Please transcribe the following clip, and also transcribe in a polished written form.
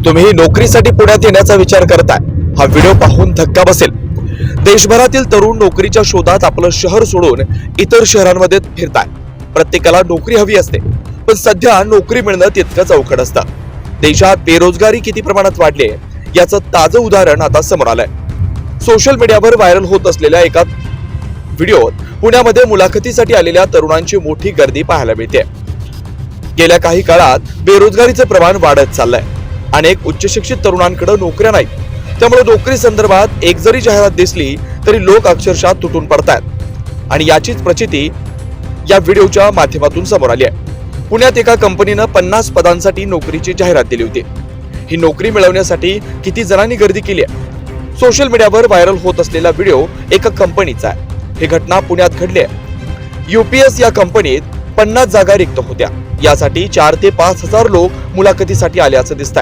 तुम्ही नोकरीसाठी पुण्यात येण्याचा विचार करताय, हा व्हिडिओ पाहून धक्का बसेल। देशभरातील तरुण नोकरीच्या शोधात आपलं शहर सोडून इतर शहरांमध्ये फिरताय। प्रत्येकाला नोकरी हवी असते, पण सध्या नोकरी मिळणं तितकंच अवघड असतं। देशात बेरोजगारी किती प्रमाणात वाढली आहे याचं ताजं उदाहरण आता समोर आलंय। सोशल मीडियावर व्हायरल होत असलेल्या एका व्हिडिओत पुण्यामध्ये मुलाखतीसाठी आलेल्या तरुणांची मोठी गर्दी पाहायला मिळते। गेल्या काही काळात बेरोजगारीचं प्रमाण वाढत चाललंय। अनेक उच्च शिक्षित तरुणांकडे नोकऱ्या नाहीत, त्यामुळे नोकरी संदर्भात एक जरी जाहिरात दिसली तरी लोक अक्षरशः तुटून पडतायत। आणि याचीच प्रचिती या व्हिडिओच्या माध्यमातून समोर आली आहे। पुण्यात एका कंपनीनं 50 पदांसाठी नोकरीची जाहिरात दिली होती। ही नोकरी मिळवण्यासाठी किती जणांनी गर्दी केली आहे? सोशल मीडियावर व्हायरल होत असलेला व्हिडिओ एका कंपनीचा आहे। ही घटना पुण्यात घडली आहे। UPS या कंपनीत 50 जागा रिक्त होत्या। यासाठी 4 ते 5 हजार लोक मुलाखतीसाठी आल्याचं दिसतंय।